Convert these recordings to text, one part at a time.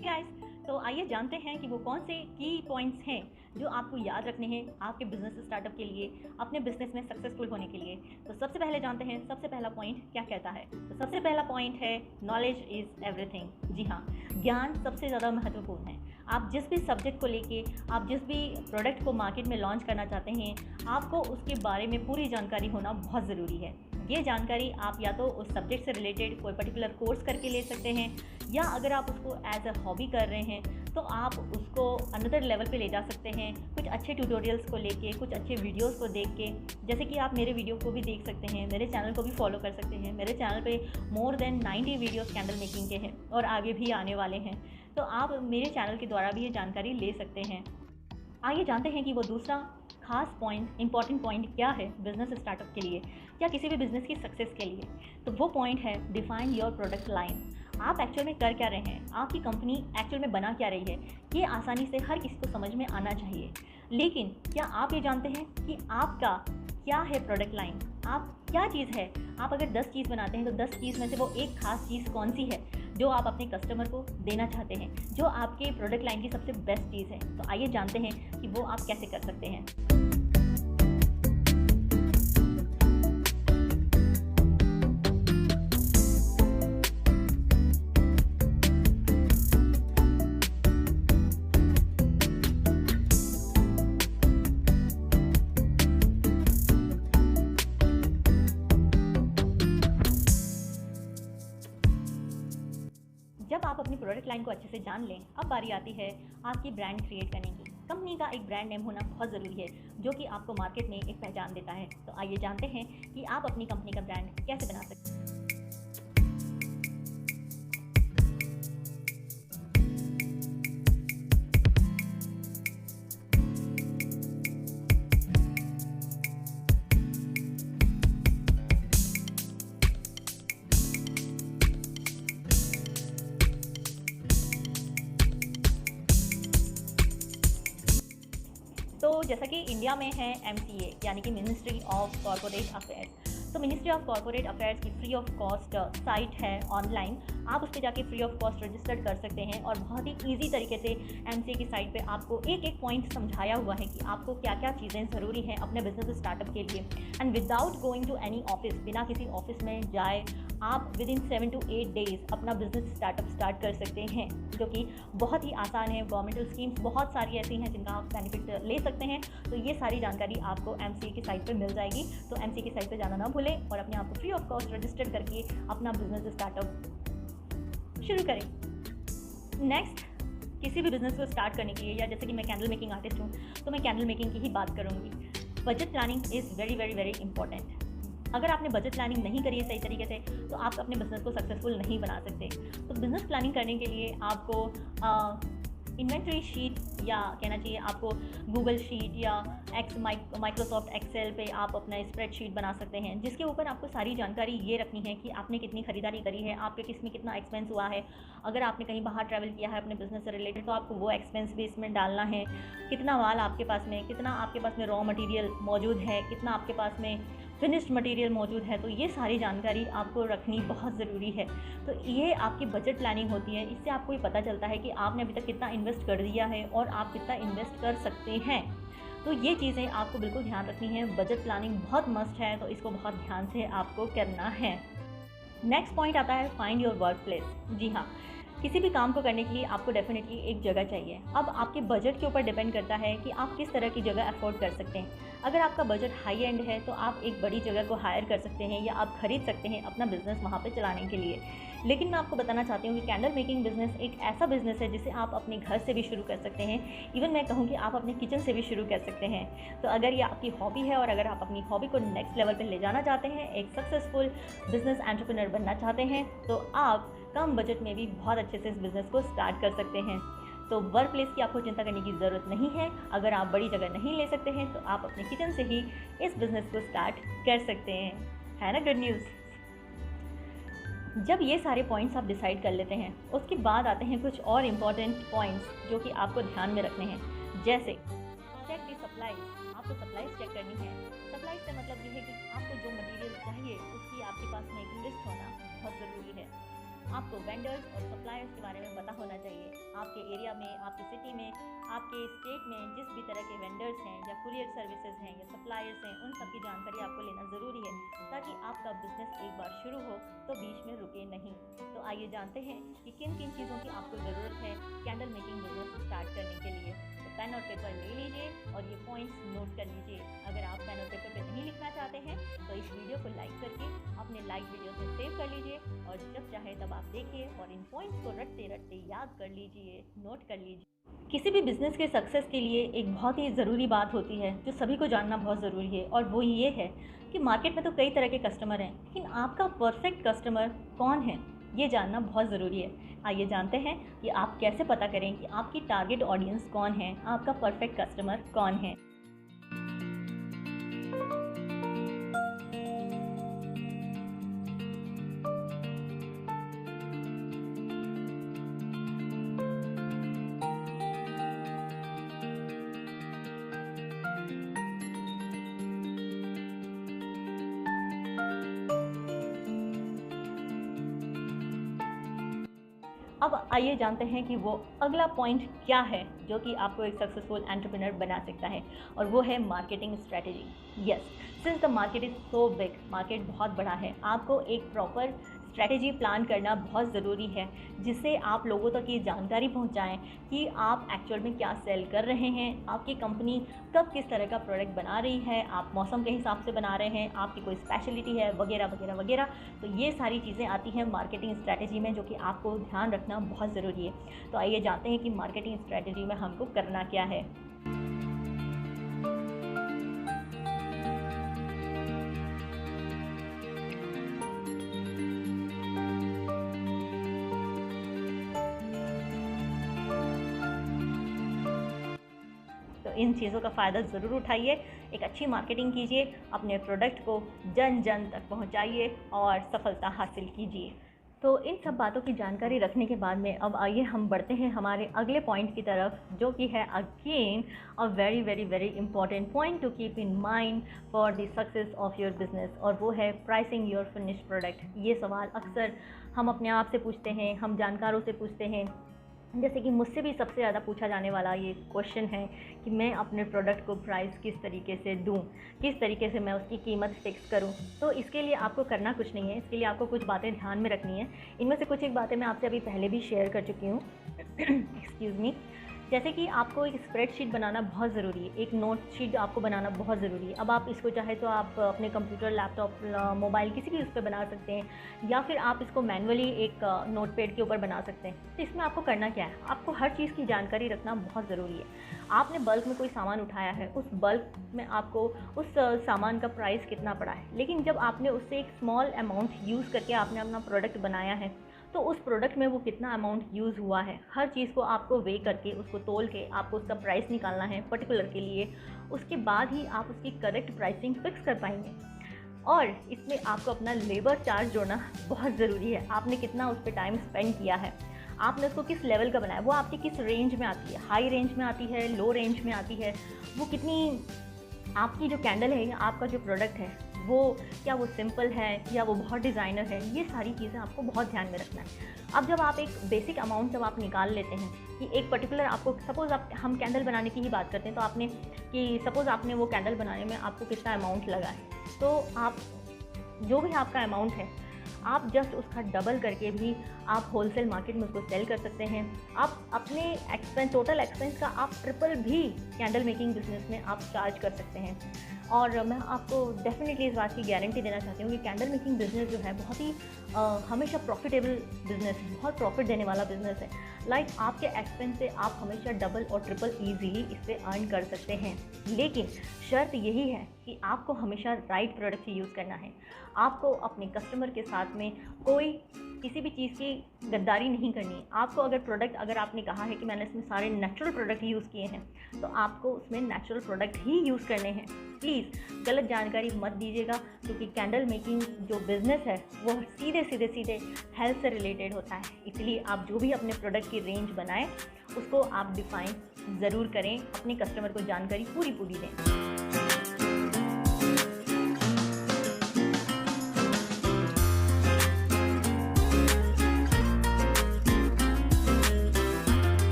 Guys, तो आइए जानते हैं कि वो कौन से की पॉइंट्स हैं जो आपको याद रखने हैं आपके बिजनेस स्टार्टअप के लिए, अपने बिजनेस में सक्सेसफुल होने के लिए। तो सबसे पहले जानते हैं सबसे पहला पॉइंट क्या कहता है। तो सबसे पहला पॉइंट है नॉलेज इज़ एवरीथिंग। जी हाँ, ज्ञान सबसे ज़्यादा महत्वपूर्ण है। आप जिस भी सब्जेक्ट को लेके, आप जिस भी प्रोडक्ट को मार्केट में लॉन्च करना चाहते हैं, आपको उसके बारे में पूरी जानकारी होना बहुत ज़रूरी है। ये जानकारी आप या तो उस सब्जेक्ट से रिलेटेड कोई पर्टिकुलर कोर्स करके ले सकते हैं, या अगर आप उसको एज अ हॉबी कर रहे हैं तो आप उसको अनदर लेवल पे ले जा सकते हैं, कुछ अच्छे ट्यूटोरियल्स को लेके, कुछ अच्छे वीडियोस को देख के। जैसे कि आप मेरे वीडियो को भी देख सकते हैं, मेरे चैनल को भी फॉलो कर सकते हैं। मेरे चैनल पे more than 90 videos candle making के हैं और आगे भी आने वाले हैं, तो आप मेरे चैनल के द्वारा भी ये जानकारी ले सकते हैं। आइए जानते हैं कि वो दूसरा खास पॉइंट, इंपॉर्टेंट पॉइंट क्या है बिजनेस स्टार्टअप के लिए या किसी भी बिजनेस की सक्सेस के लिए। तो वो पॉइंट है डिफाइन योर प्रोडक्ट लाइन। आप एक्चुअल में कर क्या रहे हैं, आपकी कंपनी एक्चुअल में बना क्या रही है, ये आसानी से हर किसी को समझ में आना चाहिए। लेकिन क्या आप ये जानते हैं कि आपका क्या है प्रोडक्ट लाइन, आप क्या चीज़ है। आप अगर 10 चीज़ बनाते हैं तो 10 चीज़ में से वो एक खास चीज़ कौन सी है जो आप अपने कस्टमर को देना चाहते हैं, जो आपके प्रोडक्ट लाइन की सबसे बेस्ट चीज़ है। तो आइए जानते हैं कि वो आप कैसे कर सकते हैं। जब आप अपनी प्रोडक्ट लाइन को अच्छे से जान लें, अब बारी आती है आपकी ब्रांड क्रिएट करने की। कंपनी का एक ब्रांड नेम होना बहुत ज़रूरी है, जो कि आपको मार्केट में एक पहचान देता है। तो आइए जानते हैं कि आप अपनी कंपनी का ब्रांड कैसे बना सकते हैं। तो जैसा कि इंडिया में है MCA यानी कि मिनिस्ट्री ऑफ कॉर्पोरेट अफेयर्स। तो मिनिस्ट्री ऑफ कॉर्पोरेट अफेयर्स की फ्री ऑफ कॉस्ट साइट है ऑनलाइन। आप उस पर जाके फ्री ऑफ कॉस्ट रजिस्टर्ड कर सकते हैं और बहुत ही ईजी तरीके से MCA की साइट पे आपको एक एक पॉइंट समझाया हुआ है कि आपको क्या क्या चीज़ें ज़रूरी हैं अपने बिजनेस स्टार्टअप के लिए। And without going to any office, बिना किसी ऑफिस में जाए आप विद इन 7 to 8 डेज़ अपना बिजनेस स्टार्टअप स्टार्ट कर सकते हैं, जो कि बहुत ही आसान है। गवर्नमेंटल स्कीम्स बहुत सारी ऐसी हैं जिनका आप बेनिफिट ले सकते हैं। तो ये सारी जानकारी आपको MCA की साइट पर मिल जाएगी। तो MCA की साइट पर जाना ना भूलें और अपने आप को फ्री ऑफ कॉस्ट रजिस्टर करके अपना बिजनेस स्टार्टअप शुरू करें। नेक्स्ट, किसी भी बिजनेस को स्टार्ट करने के लिए, या जैसे कि मैं कैंडल मेकिंग आर्टिस्ट हूँ तो मैं कैंडल मेकिंग की ही बात करूँगी। Budget planning is very very very important. अगर आपने बजट प्लानिंग नहीं करी है सही तरीके से तो आप अपने बिज़नेस को सक्सेसफुल नहीं बना सकते। तो बिज़नेस प्लानिंग करने के लिए आपको इन्वेंट्री शीट, या कहना चाहिए आपको गूगल शीट या माइक्रोसॉफ्ट एक्सेल पे आप अपना स्प्रेडशीट बना सकते हैं, जिसके ऊपर आपको सारी जानकारी ये रखनी है कि आपने कितनी खरीदारी करी है, आपके किस में कितना एक्सपेंस हुआ है। अगर आपने कहीं बाहर ट्रैवल किया है अपने बिजनेस से रिलेटेड तो आपको वो एक्सपेंस भी इसमें डालना है। कितना माल आपके पास में, कितना आपके पास में रॉ मटेरियल मौजूद है, कितना आपके पास में फिनिश्ड मटेरियल मौजूद है। तो ये सारी जानकारी आपको रखनी बहुत ज़रूरी है। तो ये आपकी बजट प्लानिंग होती है। इससे आपको ये पता चलता है कि आपने अभी तक कितना इन्वेस्ट कर दिया है और आप कितना इन्वेस्ट कर सकते हैं। तो ये चीज़ें आपको बिल्कुल ध्यान रखनी है। बजट प्लानिंग बहुत मस्ट है, तो इसको बहुत ध्यान से आपको करना है। नेक्स्ट पॉइंट आता है फाइंड योर वर्क प्लेस। जी हाँ, किसी भी काम को करने के लिए आपको डेफिनेटली एक जगह चाहिए। अब आपके बजट के ऊपर डिपेंड करता है कि आप किस तरह की जगह अफोर्ड कर सकते हैं। अगर आपका बजट हाई एंड है तो आप एक बड़ी जगह को हायर कर सकते हैं या आप खरीद सकते हैं अपना बिजनेस वहाँ पे चलाने के लिए। लेकिन मैं आपको बताना चाहती हूँ कि कैंडल मेकिंग बिजनेस एक ऐसा बिजनेस है जिसे आप अपने घर से भी शुरू कर सकते हैं। इवन मैं कहूँ कि आप अपने किचन से भी शुरू कर सकते हैं। तो अगर ये आपकी हॉबी है और अगर आप अपनी हॉबी को नेक्स्ट लेवल पर ले जाना चाहते हैं, एक सक्सेसफुल बिजनेस एंटरप्रेन्योर बनना चाहते हैं, तो आप कम बजट में भी बहुत अच्छे से इस बिज़नेस को स्टार्ट कर सकते हैं। तो वर्क प्लेस की आपको चिंता करने की ज़रूरत नहीं है। अगर आप बड़ी जगह नहीं ले सकते हैं तो आप अपने किचन से ही इस बिज़नेस को स्टार्ट कर सकते हैं। है ना गुड न्यूज़। जब ये सारे पॉइंट्स आप डिसाइड कर लेते हैं, उसके बाद आते हैं कुछ और इम्पॉर्टेंट पॉइंट्स जो कि आपको ध्यान में रखने हैं। जैसे चेक दी सप्लाईज, आपको सप्लाईज चेक करनी है। सप्लाईज का मतलब ये है कि आपको जो मटेरियल चाहिए उसकी आपके पास में एक लिस्ट होना बहुत ज़रूरी है। आपको वेंडर्स और सप्लायर्स के बारे में पता होना चाहिए। आपके एरिया में, आपकी सिटी में, आपके स्टेट में जिस भी तरह के वेंडर्स हैं या कुरियर सर्विसेज हैं या सप्लायर्स हैं, उन सब की जानकारी आपको लेना ज़रूरी है ताकि आपका बिजनेस एक बार शुरू हो तो बीच में रुके नहीं। तो आइए जानते हैं कि किन किन चीज़ों की आपको ज़रूरत है कैंडल मेकिंग बिजनेस स्टार्ट करने के लिए। तो पेन और पेपर ले लीजिए और ये पॉइंट्स नोट कर लीजिए। अगर आप पेन और पेपर पे नहीं लिखना चाहते हैं तो इस वीडियो को लाइक करके अपने लाइक वीडियो से सेव कर लीजिए और जब चाहे तब आप देखिए और इन पॉइंट्स को रटते रटते याद कर लीजिए, नोट कर लीजिए। किसी भी बिज़नेस के सक्सेस के लिए एक बहुत ही ज़रूरी बात होती है जो सभी को जानना बहुत ज़रूरी है, और वो ये है कि मार्केट में तो कई तरह के कस्टमर हैं, लेकिन आपका परफेक्ट कस्टमर कौन है ये जानना बहुत ज़रूरी है। आइए जानते हैं कि आप कैसे पता करें कि आपकी टारगेट ऑडियंस कौन है, आपका परफेक्ट कस्टमर कौन है। अब आइए जानते हैं कि वो अगला पॉइंट क्या है जो कि आपको एक सक्सेसफुल एंटरप्रेन्योर बना सकता है, और वो है marketing strategy. Yes, since the market is so big, market बहुत बड़ा है, आपको एक प्रॉपर स्ट्रैटेजी प्लान करना बहुत ज़रूरी है जिससे आप लोगों तक ये जानकारी पहुंचाएं कि आप एक्चुअल में क्या सेल कर रहे हैं, आपकी कंपनी कब किस तरह का प्रोडक्ट बना रही है, आप मौसम के हिसाब से बना रहे हैं, आपकी कोई स्पेशलिटी है, वगैरह वगैरह वगैरह। तो ये सारी चीज़ें आती हैं मार्केटिंग स्ट्रैटेजी में जो कि आपको ध्यान रखना बहुत ज़रूरी है। तो आइए जानते हैं कि मार्केटिंग स्ट्रैटेजी में हमको करना क्या है। तो इन चीज़ों का फ़ायदा ज़रूर उठाइए, एक अच्छी मार्केटिंग कीजिए, अपने प्रोडक्ट को जन जन तक पहुंचाइए और सफलता हासिल कीजिए। तो इन सब बातों की जानकारी रखने के बाद में अब आइए हम बढ़ते हैं हमारे अगले पॉइंट की तरफ, जो कि है again a very very very important point two keep in mind for the success of your business, और वो है प्राइसिंग योर फिनिश्ड प्रोडक्ट। ये सवाल अक्सर हम अपने आप से पूछते हैं, हम जानकारों से पूछते हैं, जैसे कि मुझसे भी सबसे ज़्यादा पूछा जाने वाला ये क्वेश्चन है कि मैं अपने प्रोडक्ट को प्राइस किस तरीके से दूं, किस तरीके से मैं उसकी कीमत फिक्स करूं। तो इसके लिए आपको करना कुछ नहीं है, इसके लिए आपको कुछ बातें ध्यान में रखनी है। इनमें से कुछ एक बातें मैं आपसे अभी पहले भी शेयर कर चुकी हूँ एक्सक्यूज़ मी। जैसे कि आपको एक स्प्रेडशीट बनाना बहुत ज़रूरी है, एक नोट शीट आपको बनाना बहुत ज़रूरी है। अब आप इसको चाहे तो आप अपने कंप्यूटर, लैपटॉप, मोबाइल किसी भी उस पर बना सकते हैं, या फिर आप इसको मैनुअली एक नोट पैड के ऊपर बना सकते हैं। तो इसमें आपको करना क्या है, आपको हर चीज़ की जानकारी रखना बहुत ज़रूरी है। आपने बल्क में कोई सामान उठाया है, उस बल्क में आपको उस सामान का प्राइस कितना पड़ा है, लेकिन जब आपने उससे एक स्मॉल अमाउंट यूज़ करके आपने अपना प्रोडक्ट बनाया है तो उस प्रोडक्ट में वो कितना अमाउंट यूज़ हुआ है, हर चीज़ को आपको वे करके, उसको तोल के आपको उसका प्राइस निकालना है पर्टिकुलर के लिए। उसके बाद ही आप उसकी करेक्ट प्राइसिंग फिक्स कर पाएंगे। और इसमें आपको अपना लेबर चार्ज जोड़ना बहुत ज़रूरी है। आपने कितना उस पर टाइम स्पेंड किया है, आपने उसको किस लेवल का बनाया, वो आपकी किस रेंज में आती है, हाई रेंज में आती है, लो रेंज में आती है, वो कितनी, आपकी जो कैंडल है या आपका जो प्रोडक्ट है वो क्या वो सिंपल है या वो बहुत डिज़ाइनर है, ये सारी चीज़ें आपको बहुत ध्यान में रखना है। अब जब आप एक बेसिक अमाउंट जब आप निकाल लेते हैं कि एक पर्टिकुलर आपको, सपोज़ आप, हम कैंडल बनाने की ही बात करते हैं, तो आपने कि सपोज़ आपने वो कैंडल बनाने में आपको कितना अमाउंट लगा है, तो आप जो भी आपका अमाउंट है आप जस्ट उसका डबल करके भी आप होलसेल मार्केट में उसको सेल कर सकते हैं। आप अपने एक्सपेंस, टोटल एक्सपेंस का आप ट्रिपल भी कैंडल मेकिंग बिजनेस में आप चार्ज कर सकते हैं। और मैं आपको डेफिनेटली इस बात की गारंटी देना चाहती हूँ कि कैंडल मेकिंग बिज़नेस जो है बहुत ही हमेशा प्रॉफिटेबल बिज़नेस, बहुत प्रॉफिट देने वाला बिज़नेस है। लाइक आपके एक्सपेंस से आप हमेशा डबल और ट्रिपल ईजीली इससे अर्न कर सकते हैं, लेकिन शर्त यही है कि आपको हमेशा राइट प्रोडक्ट ही यूज़ करना है। आपको अपने कस्टमर के साथ में कोई किसी भी चीज़ की गद्दारी नहीं करनी। आपको अगर प्रोडक्ट, अगर आपने कहा है कि मैंने इसमें सारे नेचुरल प्रोडक्ट यूज़ किए हैं, तो आपको उसमें नेचुरल प्रोडक्ट ही यूज़ करने हैं। प्लीज़ गलत जानकारी मत दीजिएगा, क्योंकि कैंडल मेकिंग जो बिज़नेस है वो सीधे हेल्थ से रिलेटेड होता है। इसलिए आप जो भी अपने प्रोडक्ट की रेंज बनाएं उसको आप डिफ़ाइन ज़रूर करें, अपने कस्टमर को जानकारी पूरी दें।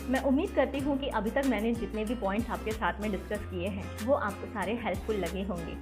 मैं उम्मीद करती हूँ कि अभी तक मैंने जितने भी पॉइंट्स आपके साथ में डिस्कस किए हैं वो आपको सारे हेल्पफुल लगे होंगे।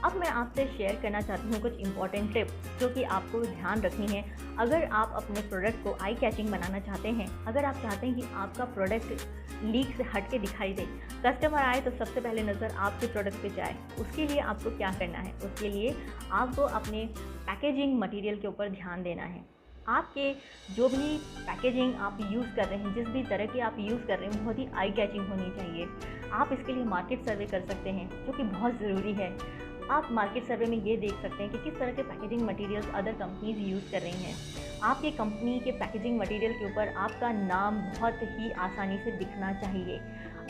अब मैं आपसे शेयर करना चाहती हूँ कुछ इंपॉर्टेंट टिप्स जो कि आपको ध्यान रखनी है अगर आप अपने प्रोडक्ट को आई कैचिंग बनाना चाहते हैं। अगर आप चाहते हैं कि आपका प्रोडक्ट लीक से हट के दिखाई दे, कस्टमर आए तो सबसे पहले नज़र आपके प्रोडक्ट पे जाए, उसके लिए आपको क्या करना है? उसके लिए आपको अपने पैकेजिंग मटेरियल के ऊपर ध्यान देना है। आपके जो भी पैकेजिंग आप यूज़ कर रहे हैं, जिस भी तरह की आप यूज़ कर रहे हैं, बहुत ही आई कैचिंग होनी चाहिए। आप इसके लिए मार्केट सर्वे कर सकते हैं जो कि बहुत ज़रूरी है। आप मार्केट सर्वे में ये देख सकते हैं कि किस तरह के packaging materials other companies use कर रही हैं। आपकी कंपनी के पैकेजिंग मटेरियल के ऊपर आपका नाम बहुत ही आसानी से दिखना चाहिए,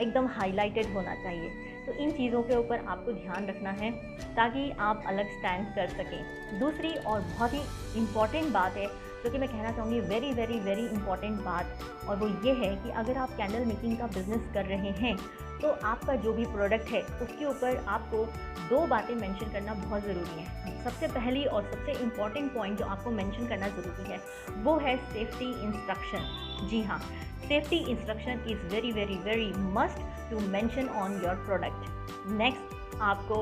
एकदम हाईलाइटेड होना चाहिए। तो इन चीज़ों के ऊपर आपको ध्यान रखना है ताकि आप अलग स्टैंड कर सकें। दूसरी और बहुत ही इम्पॉर्टेंट बात है जो कि मैं कहना चाहूँगी, वेरी वेरी वेरी इंपॉर्टेंट बात, और वो ये है कि अगर आप कैंडल मेकिंग का बिज़नेस कर रहे हैं तो आपका जो भी प्रोडक्ट है उसके ऊपर आपको 2 बातें मेंशन करना बहुत ज़रूरी है। सबसे पहली और सबसे इम्पॉर्टेंट पॉइंट जो आपको मेंशन करना ज़रूरी है वो है सेफ्टी इंस्ट्रक्शन। जी हाँ, safety instruction is very very very must to mention on your product. Next, आपको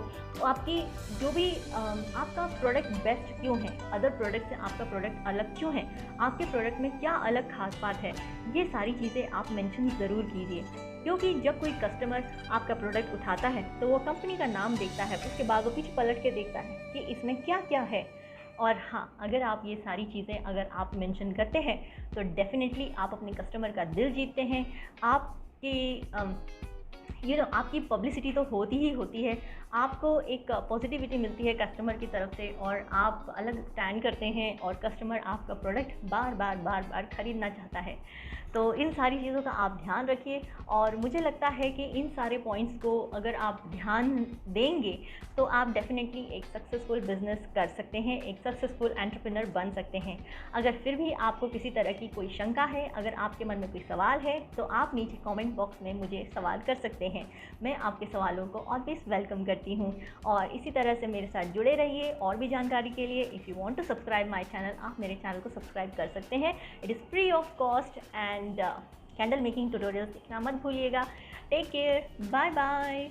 आपकी जो भी आपका प्रोडक्ट बेस्ट क्यों है, अदर प्रोडक्ट से आपका प्रोडक्ट अलग क्यों है, आपके प्रोडक्ट में क्या अलग खास बात है, ये सारी चीज़ें आप मेंशन ज़रूर कीजिए। क्योंकि जब कोई कस्टमर आपका प्रोडक्ट उठाता है तो वो कंपनी का नाम देखता है, उसके बाद वो पीछे पलट के देखता है कि इसमें क्या क्या है। और हाँ, अगर आप ये सारी चीज़ें अगर आप मेंशन करते हैं तो डेफिनेटली आप अपने कस्टमर का दिल जीतते हैं। आपकी आपकी पब्लिसिटी तो होती ही होती है, आपको एक पॉजिटिविटी मिलती है कस्टमर की तरफ से और आप अलग स्टैंड करते हैं और कस्टमर आपका प्रोडक्ट बार बार ख़रीदना चाहता है। तो इन सारी चीज़ों का आप ध्यान रखिए और मुझे लगता है कि इन सारे पॉइंट्स को अगर आप ध्यान देंगे तो आप डेफिनेटली एक सक्सेसफुल बिजनेस कर सकते हैं, एक सक्सेसफुल एंटरप्रेन्योर बन सकते हैं। अगर फिर भी आपको किसी तरह की कोई शंका है, अगर आपके मन में कोई सवाल है तो आप नीचे कमेंट बॉक्स में मुझे सवाल कर सकते हैं। मैं आपके सवालों को ऑलवेज वेलकम करती हूँ और इसी तरह से मेरे साथ जुड़े रहिए। और भी जानकारी के लिए if you want to subscribe my channel, आप मेरे चैनल को सब्सक्राइब कर सकते हैं। It is free of cost and candle making tutorials देखना मत भूलिएगा। Take care, bye bye.